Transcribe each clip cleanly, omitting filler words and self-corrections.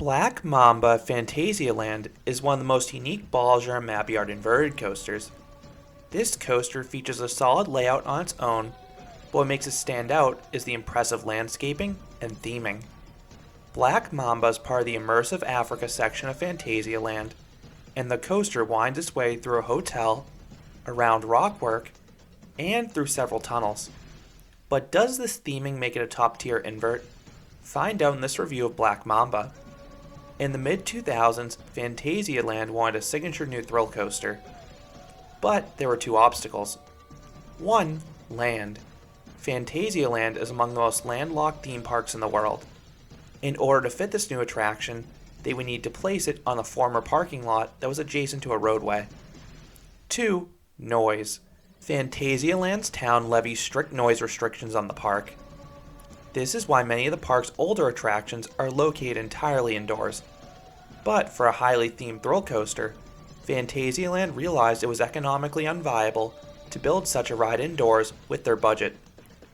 Black Mamba Phantasialand is one of the most unique Ballsure Map Yard inverted coasters. This coaster features a solid layout on its own, but what makes it stand out is the impressive landscaping and theming. Black Mamba is part of the immersive Africa section of Phantasialand, and the coaster winds its way through a hotel, around rockwork, and through several tunnels. But does this theming make it a top tier invert? Find out in this review of Black Mamba. In the mid-2000s, Phantasialand wanted a signature new thrill coaster. But there were two obstacles. One, land. Phantasialand is among the most landlocked theme parks in the world. In order to fit this new attraction, they would need to place it on a former parking lot that was adjacent to a roadway. 2. Noise. Phantasialand's town levies strict noise restrictions on the park. This is why many of the park's older attractions are located entirely indoors. But for a highly themed thrill coaster, Phantasialand realized it was economically unviable to build such a ride indoors with their budget,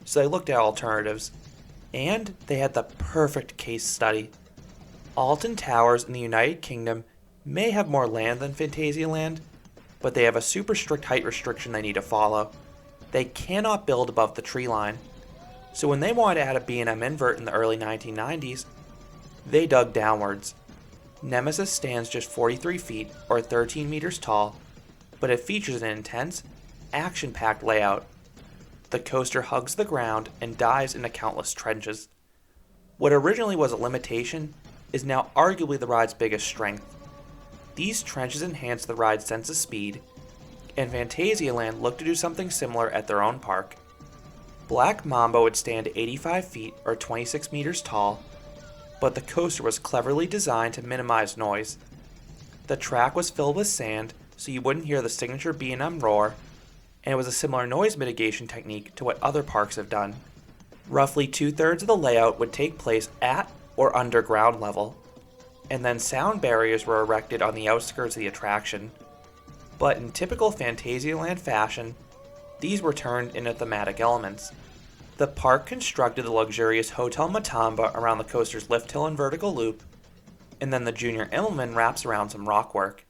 so they looked at alternatives. And they had the perfect case study. Alton Towers in the United Kingdom may have more land than Phantasialand, but they have a super strict height restriction they need to follow. They cannot build above the tree line. So when they wanted to add a B&M invert in the early 1990s, they dug downwards. Nemesis stands just 43 feet or 13 meters tall, but it features an intense, action-packed layout. The coaster hugs the ground and dives into countless trenches. What originally was a limitation is now arguably the ride's biggest strength. These trenches enhance the ride's sense of speed, and Phantasialand looked to do something similar at their own park. Black Mamba would stand 85 feet or 26 meters tall, but the coaster was cleverly designed to minimize noise. The track was filled with sand so you wouldn't hear the signature B&M roar, and it was a similar noise mitigation technique to what other parks have done. Roughly 2/3 of the layout would take place at or under ground level, and then sound barriers were erected on the outskirts of the attraction. But in typical Phantasialand fashion, these were turned into thematic elements. The park constructed the luxurious Hotel Matamba around the coaster's lift hill and vertical loop, and then the Junior Immelman wraps around some rockwork.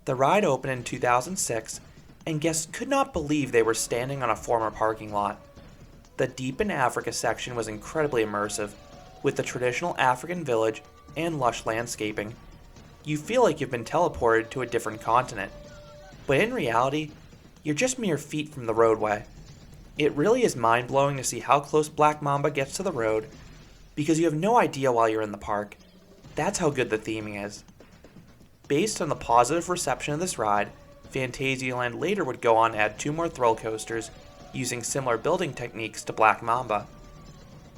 The ride opened in 2006, and guests could not believe they were standing on a former parking lot. The Deep in Africa section was incredibly immersive, with the traditional African village and lush landscaping. You feel like you've been teleported to a different continent. But in reality, you're just mere feet from the roadway. It really is mind-blowing to see how close Black Mamba gets to the road, because you have no idea while you're in the park. That's how good the theming is. Based on the positive reception of this ride, Phantasialand later would go on to add 2 more thrill coasters using similar building techniques to Black Mamba.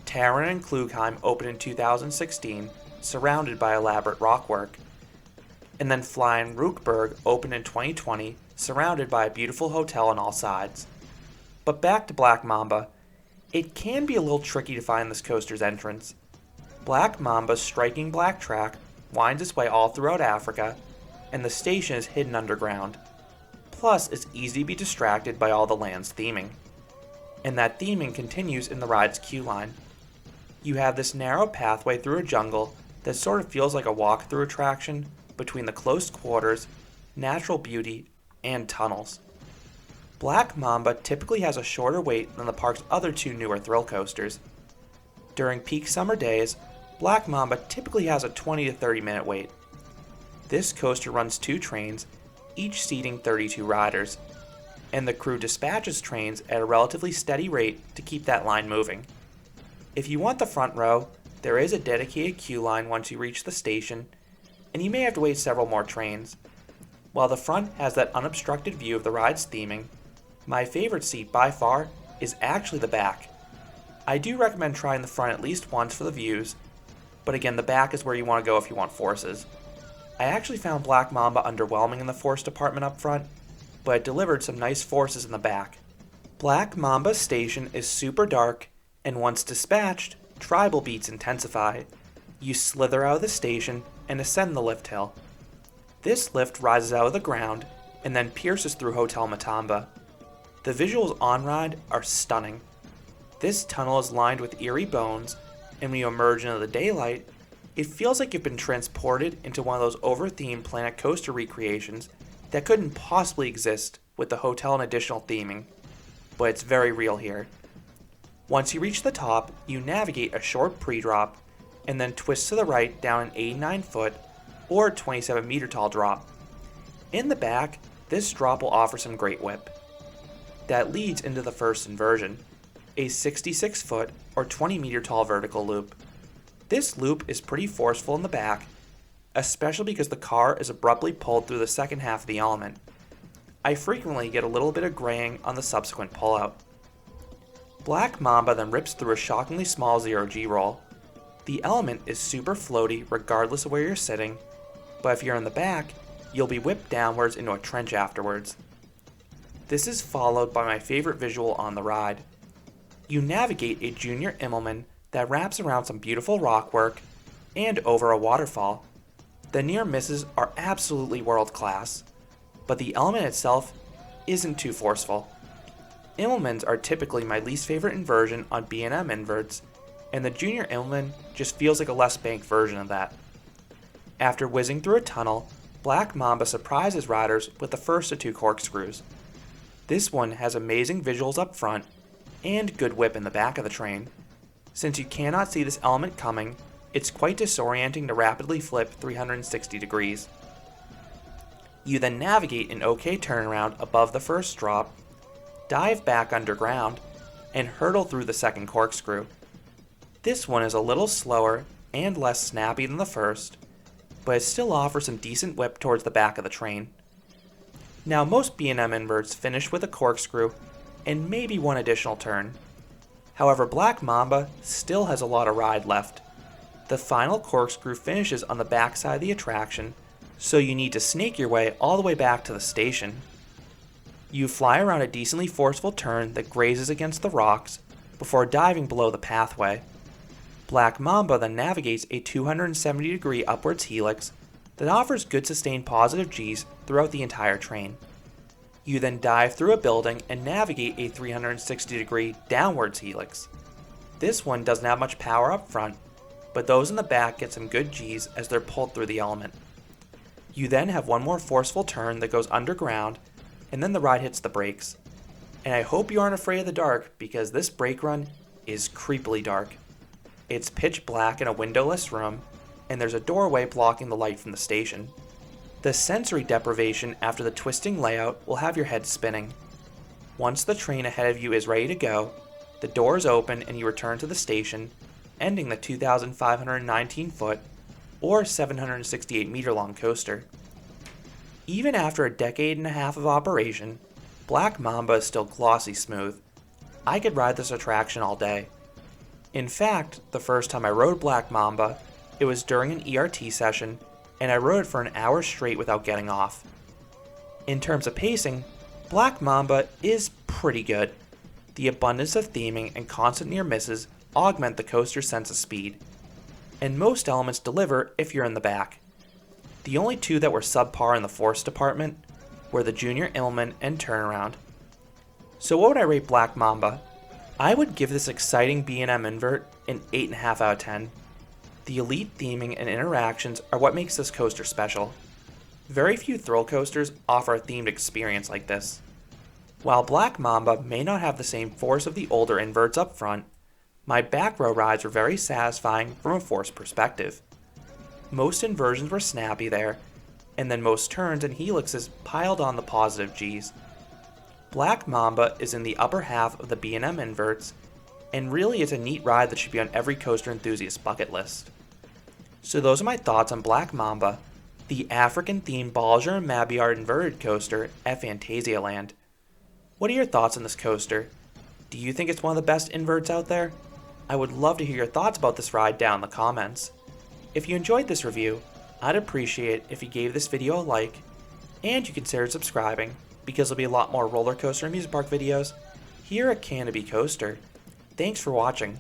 Taron and Klugheim opened in 2016, surrounded by elaborate rockwork. And then Flying Rookburg opened in 2020, surrounded by a beautiful hotel on all sides. But back to Black Mamba, it can be a little tricky to find this coaster's entrance. Black Mamba's striking black track winds its way all throughout Africa, and the station is hidden underground. Plus, it's easy to be distracted by all the land's theming. And that theming continues in the ride's queue line. You have this narrow pathway through a jungle that sort of feels like a walk-through attraction between the close quarters, natural beauty, and tunnels. Black Mamba typically has a shorter wait than the park's other 2 newer thrill coasters. During peak summer days, Black Mamba typically has a 20 to 30 minute wait. This coaster runs 2 trains, each seating 32 riders, and the crew dispatches trains at a relatively steady rate to keep that line moving. If you want the front row, there is a dedicated queue line once you reach the station, and you may have to wait several more trains. While the front has that unobstructed view of the ride's theming, my favorite seat by far is actually the back. I do recommend trying the front at least once for the views, but again, the back is where you want to go if you want forces. I actually found Black Mamba underwhelming in the force department up front, but it delivered some nice forces in the back. Black Mamba station is super dark, and once dispatched, tribal beats intensify. You slither out of the station and ascend the lift hill. This lift rises out of the ground and then pierces through Hotel Matamba. The visuals on ride are stunning. This tunnel is lined with eerie bones, and when you emerge into the daylight, It feels like you've been transported into one of those over-themed Planet Coaster recreations that couldn't possibly exist with the hotel and additional theming, but it's very real here. Once you reach the top, you navigate a short pre-drop and then twist to the right down an 89-foot or 27-meter tall drop. In the back, this drop will offer some great whip. That leads into the first inversion, a 66-foot or 20-meter tall vertical loop. This loop is pretty forceful in the back, especially because the car is abruptly pulled through the second half of the element. I frequently get a little bit of graying on the subsequent pullout. Black Mamba then rips through a shockingly small 0G roll. The element is super floaty regardless of where you're sitting, but if you're in the back, you'll be whipped downwards into a trench afterwards. This is followed by my favorite visual on the ride. You navigate a Junior Immelmann that wraps around some beautiful rockwork and over a waterfall. The near misses are absolutely world class, but the element itself isn't too forceful. Immelmanns are typically my least favorite inversion on B&M inverts, and the Junior Immelmann just feels like a less banked version of that. After whizzing through a tunnel, Black Mamba surprises riders with the first of 2 corkscrews. This one has amazing visuals up front and good whip in the back of the train. Since you cannot see this element coming, it's quite disorienting to rapidly flip 360 degrees. You then navigate an OK turnaround above the first drop, dive back underground, and hurtle through the second corkscrew. This one is a little slower and less snappy than the first, but it still offers some decent whip towards the back of the train. Now most B&M inverts finish with a corkscrew and maybe one additional turn. However, Black Mamba still has a lot of ride left. The final corkscrew finishes on the backside of the attraction, so you need to snake your way all the way back to the station. You fly around a decently forceful turn that grazes against the rocks before diving below the pathway. Black Mamba then navigates a 270-degree upwards helix that offers good sustained positive Gs throughout the entire train. You then dive through a building and navigate a 360-degree downwards helix. This one doesn't have much power up front, but those in the back get some good Gs as they're pulled through the element. You then have one more forceful turn that goes underground, and then the ride hits the brakes. And I hope you aren't afraid of the dark, because this brake run is creepily dark. It's pitch black in a windowless room, and there's a doorway blocking the light from the station. The sensory deprivation after the twisting layout will have your head spinning. Once the train ahead of you is ready to go, the doors open and you return to the station, ending the 2,519-foot or 768-meter long coaster. Even after a decade and a half of operation, Black Mamba is still glossy smooth. I could ride this attraction all day. In fact, the first time I rode Black Mamba, it was during an ERT session, and I rode it for an hour straight without getting off. In terms of pacing, Black Mamba is pretty good. The abundance of theming and constant near misses augment the coaster's sense of speed, and most elements deliver if you're in the back. The only 2 that were subpar in the force department were the Junior Immelmann and Turnaround. So what would I rate Black Mamba? I would give this exciting B&M invert an 8.5 out of 10. The elite theming and interactions are what makes this coaster special. Very few thrill coasters offer a themed experience like this. While Black Mamba may not have the same force of the older inverts up front, my back row rides were very satisfying from a force perspective. Most inversions were snappy there, and then most turns and helixes piled on the positive Gs. Black Mamba is in the upper half of the B&M inverts, and really is a neat ride that should be on every coaster enthusiast bucket list. So those are my thoughts on Black Mamba, the African-themed Bolliger and Mabilliard inverted coaster at Phantasialand. What are your thoughts on this coaster? Do you think it's one of the best inverts out there? I would love to hear your thoughts about this ride down in the comments. If you enjoyed this review, I'd appreciate it if you gave this video a like, and you considered subscribing, because there'll be a lot more roller coaster and music park videos here at Canobie Coaster. Thanks for watching.